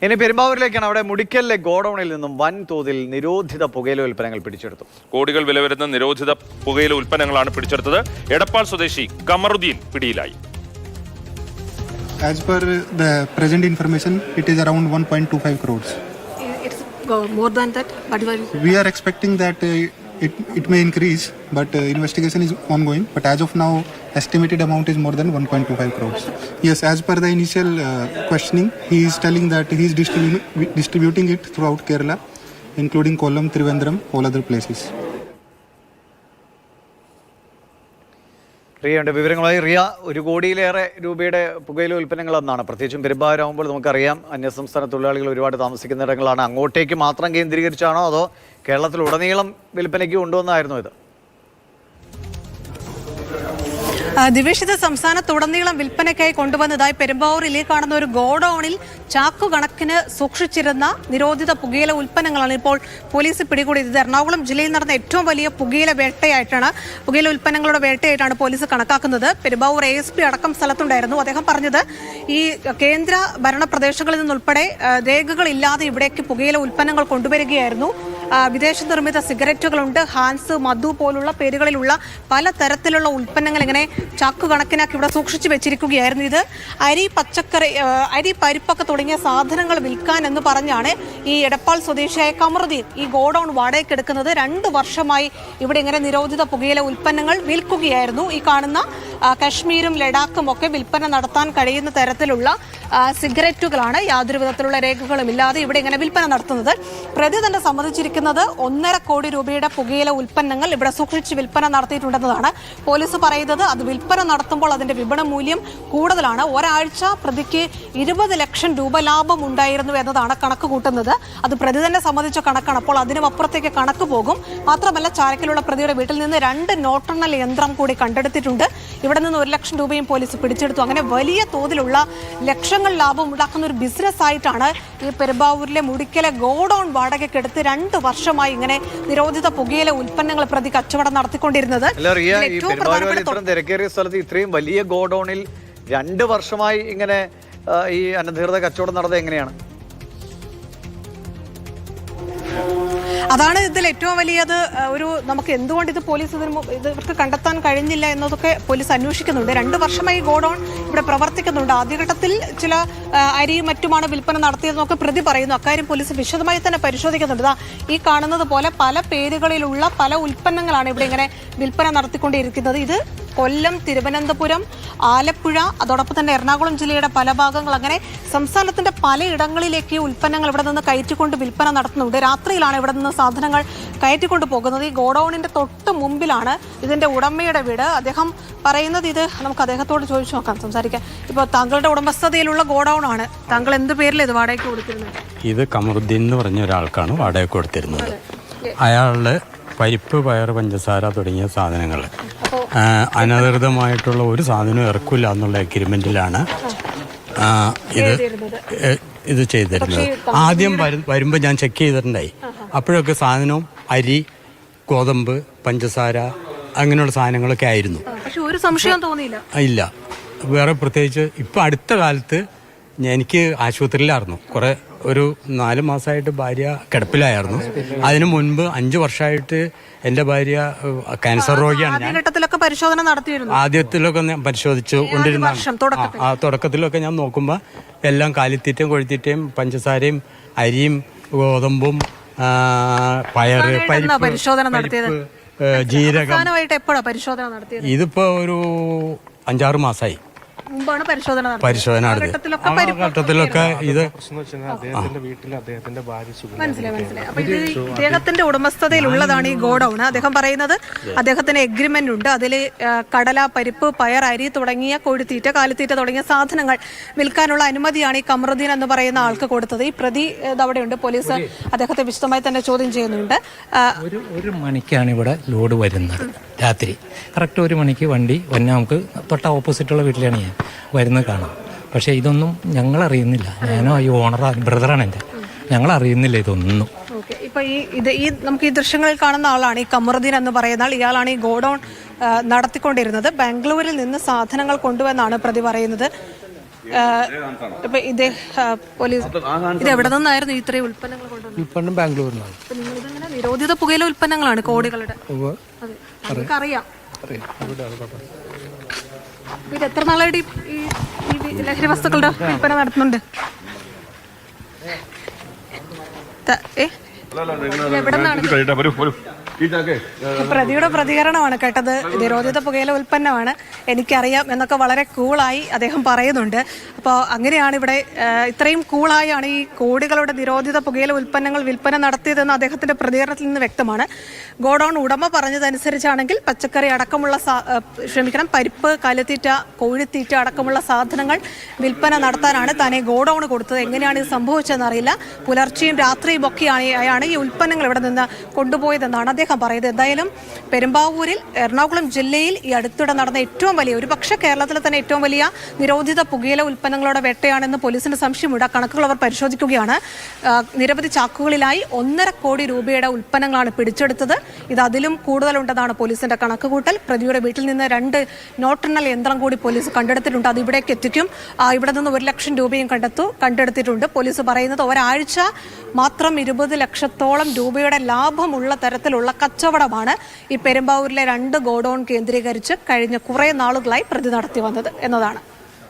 ഇനി പെരുമ്പാവൂരിലേക്കാണ്. അവിടെ മുടിക്കലിലെ ഗോഡൌണിൽ നിന്നും വൻതോതിൽ നിരോധിത പുകയില ഉൽപ്പന്നങ്ങൾ പിടിച്ചെടുത്തു. കോടികൾ വില വരുന്ന നിരോധിത പുകയില ഉൽപ്പന്നങ്ങളാണ് പിടിച്ചെടുത്തത്. എടപ്പാൾ സ്വദേശി കമറുദ്ദീൻ പിടിയിലായി. As per the present information, it is around 1.25 crores. It's more than that. But We are expecting that it may increase, but investigation is ongoing. But as of now, estimated amount is more than 1.25 crores. Yes, as per the initial questioning, he is telling that he is distributing it throughout Kerala, including Kollam, Trivandrum, all other places. റിയയുടെ വിവരങ്ങളായി. Riya, 1 കോടിയിലേറെ രൂപയുടെ പുകയില ഉൽപ്പന്നങ്ങളെന്നാണ്. പ്രത്യേകിച്ചും പെരുമ്പാവൂരാകുമ്പോൾ നമുക്കറിയാം അന്യസംസ്ഥാന തൊഴിലാളികൾ ഒരുപാട് താമസിക്കുന്ന ഇടങ്ങളാണ്. അങ്ങോട്ടേക്ക് മാത്രം കേന്ദ്രീകരിച്ചാണോ അതോ കേരളത്തിലുടനീളം വിൽപ്പനയ്ക്ക് കൊണ്ടുവന്നായിരുന്നോ ഇത്? ദിവേഷിത സംസ്ഥാനത്തുടനീളം വിൽപ്പനയ്ക്കായി കൊണ്ടുവന്നതായി പെരുമ്പാവൂരിൽ കാണുന്ന ഒരു ഗോഡൌണിൽ ചാക്കുകണക്കിന് സൂക്ഷിച്ചിരുന്ന നിരോധിത പുകയില ഉൽപ്പന്നങ്ങളാണ് ഇപ്പോൾ പോലീസ് പിടികൂടിയത്. ഇത് എറണാകുളം ജില്ലയിൽ നടന്ന ഏറ്റവും വലിയ പുകയില ഉൽപ്പന്നങ്ങളുടെ വേട്ടയായിട്ടാണ് പോലീസ് കണക്കാക്കുന്നത്. പെരുമ്പാവൂർ ASP അടക്കം സ്ഥലത്തുണ്ടായിരുന്നു. അദ്ദേഹം പറഞ്ഞത് ഈ കേന്ദ്ര ഭരണ പ്രദേശങ്ങളിൽ നിന്നുൾപ്പെടെ രേഖകളില്ലാതെ ഇവിടേക്ക് പുകയില ഉൽപ്പന്നങ്ങൾ കൊണ്ടുവരികയായിരുന്നു. വിദേശ നിർമ്മിത സിഗരറ്റുകളുണ്ട്, ഹാൻസ്, മധു പോലുള്ള പേരുകളിലുള്ള പലതരത്തിലുള്ള ഉൽപ്പന്നങ്ങൾ ഇങ്ങനെ ചാക്കുകണക്കിനാക്കി ഇവിടെ സൂക്ഷിച്ചു വെച്ചിരിക്കുകയായിരുന്നു. ഇത് അരി, പച്ചക്കറി, അരി, പരിപ്പൊക്കെ തുടങ്ങിയ സാധനങ്ങൾ വിൽക്കാൻ എന്ന് പറഞ്ഞാണ് ഈ എടപ്പാൾ സ്വദേശിയായ കമറുദ്ദീൻ ഈ ഗോഡൌൺ വാടകയ്ക്കെടുക്കുന്നത്. 2 വർഷമായി ഇവിടെ ഇങ്ങനെ നിരോധിത പുകയില ഉൽപ്പന്നങ്ങൾ വിൽക്കുകയായിരുന്നു. ഈ കാണുന്ന കശ്മീരും ലഡാക്കും ഒക്കെ വിൽപ്പന നടത്താൻ കഴിയുന്ന തരത്തിലുള്ള സിഗരറ്റുകളാണ് യാതൊരു വിധത്തിലുള്ള രേഖകളും ഇല്ലാതെ ഇവിടെ ഇങ്ങനെ വിൽപ്പന നടത്തുന്നത്. പ്രതി തന്നെ സമ്മതിച്ചിരിക്കുന്നത് 1.5 കോടി രൂപയുടെ പുകയില ഉൽപ്പന്നങ്ങൾ ഇവിടെ സൂക്ഷിച്ച് വിൽപ്പന നടത്തിയിട്ടുണ്ടെന്നതാണ്. പോലീസ് പറയുന്നത് അത് വിൽപ്പന നടത്തുമ്പോൾ അതിന്റെ വിപണന മൂല്യം കൂടുതലാണ്. ഒരാഴ്ച പ്രതിക്ക് 20 ലക്ഷം രൂപ ലാഭം ഉണ്ടായിരുന്നു എന്നതാണ് കണക്ക് കൂട്ടുന്നത്. അത് പ്രതി തന്നെ സമ്മതിച്ച കണക്കാണ്. അപ്പോൾ അതിനും അപ്പുറത്തേക്ക് കണക്ക് പോകും. മാത്രമല്ല, ചാരക്കിലുള്ള പ്രതിയുടെ വീട്ടിൽ നിന്ന് 2 നോട്ടെണ്ണൽ യന്ത്രം കൂടി കണ്ടെടുത്തിട്ടുണ്ട്. ഇവിടെ നിന്ന് 1 ലക്ഷം രൂപയും പോലീസ് പിടിച്ചെടുത്തു. അങ്ങനെ വലിയ തോതിലുള്ള ലക്ഷങ്ങൾ ലാഭം ഉണ്ടാക്കുന്ന ഒരു ബിസിനസ് ആയിട്ടാണ് ഈ പെരുമ്പാവൂരിലെ മുടിക്കലെ ഗോഡൌൺ വാടകയ്ക്കെടുത്ത് 2 വർഷമായി ഇങ്ങനെ നിരോധിത പുകയില ഉൽപ്പന്നങ്ങൾ പ്രതി കച്ചവടം നടത്തിക്കൊണ്ടിരുന്നത്. തിരക്കേറിയ സ്ഥലത്ത് ഇത്രയും വലിയ ഗോഡൌണിൽ 2 വർഷമായി ഇങ്ങനെ ഈ അനധികൃത കച്ചവടം നടന്നത് എങ്ങനെയാണ്? അതാണ് ഇതിൽ ഏറ്റവും വലിയത്. നമുക്ക് എന്തുകൊണ്ട് ഇത് പോലീസ് ഇവർക്ക് കണ്ടെത്താൻ കഴിഞ്ഞില്ല എന്നതൊക്കെ പോലീസ് അന്വേഷിക്കുന്നുണ്ട്. 2 വർഷമായി ഗോഡൌൺ ഇവിടെ പ്രവർത്തിക്കുന്നുണ്ട്. ആദ്യഘട്ടത്തിൽ ചില അരിയും മറ്റുമാണ് വിൽപ്പന നടത്തിയതെന്നൊക്കെ പ്രതി പറയുന്നു. അക്കാര്യം പോലീസ് വിശദമായി തന്നെ പരിശോധിക്കുന്നുണ്ട്. ഈ കാണുന്നത് പോലെ പല പേരുകളിലുള്ള പല ഉൽപ്പന്നങ്ങളാണ് ഇവിടെ ഇങ്ങനെ വിൽപ്പന നടത്തിക്കൊണ്ടിരിക്കുന്നത്. ഇത് കൊല്ലം, തിരുവനന്തപുരം, ആലപ്പുഴ, അതോടൊപ്പം തന്നെ എറണാകുളം ജില്ലയുടെ പല ഭാഗങ്ങൾ, അങ്ങനെ സംസ്ഥാനത്തിന്റെ പലയിടങ്ങളിലേക്ക് ഉൽപ്പന്നങ്ങൾ ഇവിടെ നിന്ന് കയറ്റിക്കൊണ്ട് വിൽപ്പന നടത്തുന്നുണ്ട്. രാത്രിയിലാണ് ഇവിടെ നിന്ന് സാധനങ്ങൾ കയറ്റിക്കൊണ്ട് പോകുന്നത്. ഈ ഗോഡൌണിന്റെ തൊട്ട് മുമ്പിലാണ് ഇതിന്റെ ഉടമയുടെ വീട്. അദ്ദേഹം പറയുന്നത്, ഇത് നമുക്ക് അദ്ദേഹത്തോട് ചോദിച്ചു നോക്കാം, സംസാരിക്കാം. ഇപ്പോൾ താങ്കളുടെ ഉടമസ്ഥതയിലുള്ള ഗോഡൌൺ ആണ്. താങ്കൾ എന്ത് പേരിൽ ഇത് വാടകയ്ക്ക് കൊടുത്തിരുന്നത്? ഇത് കമറുദ്ദീൻ എന്ന് പറഞ്ഞ ഒരാൾക്കാണ് വാടകയ്ക്ക് കൊടുത്തിരുന്നത്. അയാളുടെ പരിപ്പ്, പയർ, പഞ്ചസാര തുടങ്ങിയ സാധനങ്ങൾ അനധികൃതമായിട്ടുള്ള ഒരു സാധനവും ഇറക്കില്ല എന്നുള്ള എഗ്രിമെന്റിലാണ് ഇത് ചെയ്തിരുന്നത്. ആദ്യം വരുമ്പോൾ ഞാൻ ചെക്ക് ചെയ്തിട്ടുണ്ടായി. അപ്പോഴൊക്കെ സാധനവും അരി, ഗോതമ്പ്, പഞ്ചസാര അങ്ങനെയുള്ള സാധനങ്ങളൊക്കെ ആയിരുന്നു. ഒരു സംശയം തോന്നിയില്ല. ഇല്ല. വേറെ പ്രത്യേകിച്ച് ഇപ്പം അടുത്ത കാലത്ത് എനിക്ക് ആശുപത്രിയിലായിരുന്നു. ഒരു 4 മാസമായിട്ട് ഭാര്യ കിടപ്പിലായിരുന്നു. അതിനു മുൻപ് 5 വർഷമായിട്ട് എൻ്റെ ഭാര്യ ക്യാൻസർ രോഗിയാണ്. ആദ്യത്തിലൊക്കെ ഞാൻ പരിശോധിച്ചു കൊണ്ടിരുന്ന തുടക്കത്തിലൊക്കെ ഞാൻ നോക്കുമ്പോൾ എല്ലാം കാലിത്തീറ്റയും കൊഴുത്തീറ്റയും പഞ്ചസാരയും അരിയും ഗോതമ്പും പയറ്, പരിപ്പ്, ജീരകം. ഇതിപ്പോ ഒരു 5-6 മാസമായി പരിശോധന ഘട്ടത്തിലൊക്കെ ഇത് അദ്ദേഹത്തിന്റെ ഉടമസ്ഥതയിലുള്ളതാണ് ഈ ഗോഡൌൺ. അദ്ദേഹം പറയുന്നത് അദ്ദേഹത്തിന് എഗ്രിമെന്റ് ഉണ്ട്. അതിൽ കടല, പരിപ്പ്, പയർ, അരി തുടങ്ങിയ കോഴിത്തീറ്റ, കാലിത്തീറ്റ തുടങ്ങിയ സാധനങ്ങൾ വിൽക്കാനുള്ള അനുമതിയാണ് ഈ കമറുദ്ദീൻ എന്ന് പറയുന്ന ആൾക്ക് കൊടുത്തത്. ഈ പ്രതി അവിടെയുണ്ട്. പോലീസ് അദ്ദേഹത്തെ വിശദമായി തന്നെ ചോദ്യം ചെയ്യുന്നുണ്ട്. 1 മണിക്കാണ് ഇവിടെ ലോഡ് വരുന്നത്. രാത്രി കറക്റ്റ് 1 മണിക്ക് വണ്ടി വന്നാൽ നമുക്ക് തൊട്ട ഓപ്പോസിറ്റുള്ള വീട്ടിലാണ് ഞാൻ വരുന്നത് കാണാം. പക്ഷേ ഇതൊന്നും ഞങ്ങൾ അറിയുന്നില്ല. ഞാനോ ഈ ബ്രദറാണ് എൻ്റെ, ഞങ്ങൾ അറിയുന്നില്ല ഇതൊന്നും. ഇപ്പൊ ഈ നമുക്ക് ഈ ദൃശ്യങ്ങളിൽ കാണുന്ന ആളാണ് ഈ കമറുദ്ദീൻ എന്ന് പറയുന്ന ആൾ. ഇയാളാണ് ഈ ഗോഡൌൺ നടത്തിക്കൊണ്ടിരുന്നത്. ബാംഗ്ലൂരിൽ നിന്ന് സാധനങ്ങൾ കൊണ്ടുവന്നാണ് പ്രതി പറയുന്നത്. ഇപ്പൊ ഇതേ പോലീസ് ഇത് എവിടെ നിന്നായിരുന്നു ഇത്രയും ഉൽപ്പന്നങ്ങൾ കൊണ്ടുവന്നത്? ഉൽപ്പന്നം ബാംഗ്ലൂരിനാണ്. അപ്പൊ നിങ്ങളിതിങ്ങനെ നിരോധിത പുകയില ഉൽപ്പന്നങ്ങളാണ് കോടികളുടെ. അതെ, നമുക്കറിയാം. ഇത് എത്ര നാളായിട്ട് ഈ ലഹരി വസ്തുക്കളുടെ വിൽപ്പന നടത്തുന്നുണ്ട്? എവിടെ നിന്നാണ്? പ്രതിയുടെ പ്രതികരണമാണ് കേട്ടത്. നിരോധിത പുകയില ഉൽപ്പന്നമാണ്, എനിക്കറിയാം എന്നൊക്കെ വളരെ കൂളായി അദ്ദേഹം പറയുന്നുണ്ട്. അപ്പോൾ അങ്ങനെയാണ് ഇവിടെ ഇത്രയും കൂളായാണ് ഈ കോടികളുടെ നിരോധിത പുകയില ഉൽപ്പന്നങ്ങൾ വിൽപ്പന നടത്തിയതെന്ന് അദ്ദേഹത്തിന്റെ പ്രതികരണത്തിൽ നിന്ന് വ്യക്തമാണ്. ഗോഡൌൺ ഉടമ പറഞ്ഞതനുസരിച്ചാണെങ്കിൽ പച്ചക്കറി അടക്കമുള്ള പരിപ്പ്, കാലിത്തീറ്റ, കോഴിത്തീറ്റ അടക്കമുള്ള സാധനങ്ങൾ വിൽപ്പന നടത്താനാണ് താനെ ഗോഡൌൺ കൊടുത്തത്. എങ്ങനെയാണ് ഇത് സംഭവിച്ചതെന്ന് അറിയില്ല. പുലർച്ചെയും രാത്രിയും ഒക്കെയാണ് ഈ ഉൽപ്പന്നങ്ങൾ ഇവിടെ നിന്ന് കൊണ്ടുപോയതെന്നാണ് അദ്ദേഹം പറയുന്നത്. എന്തായാലും പെരുമ്പാവൂരിൽ, എറണാകുളം ജില്ലയിൽ ഈ അടുത്തിടെ നടന്ന ഏറ്റവും വലിയ, ഒരു പക്ഷേ കേരളത്തിലെ തന്നെ ഏറ്റവും വലിയ നിരോധിത പുകയില ഉൽപ്പന്നങ്ങളുടെ വേട്ടയാണെന്ന് പോലീസിന് സംശയമുണ്ട്. കണക്കുകൾ അവർ പരിശോധിക്കുകയാണ്. നിരവധി ചാക്കുകളിലായി 1.5 കോടി രൂപയുടെ ഉൽപ്പന്നങ്ങളാണ് പിടിച്ചെടുത്തത്. ഇത് അതിലും കൂടുതലുണ്ടെന്നാണ് പോലീസിന്റെ കണക്കുകൂട്ടൽ. പ്രതിയുടെ വീട്ടിൽ നിന്ന് 2 നോട്ടെണ്ണൽ യന്ത്രം കൂടി പോലീസ് കണ്ടെടുത്തിട്ടുണ്ട്. അത് ഇവിടേക്ക് എത്തിക്കും. ഇവിടെ നിന്ന് 1 ലക്ഷം രൂപയും കണ്ടെടുത്തിട്ടുണ്ട്. പോലീസ് പറയുന്നത് ഒരാഴ്ച മാത്രം 20 ലക്ഷത്തോളം രൂപയുടെ ലാഭമുള്ള തരത്തിലുള്ള കച്ചവടമാണ് ഈ പെരുമ്പാവൂരിലെ 2 ഗോഡൌൺ കേന്ദ്രീകരിച്ച് കഴിഞ്ഞ കുറെ നാളുകളായി പ്രതി നടത്തി വന്നത് എന്നതാണ്.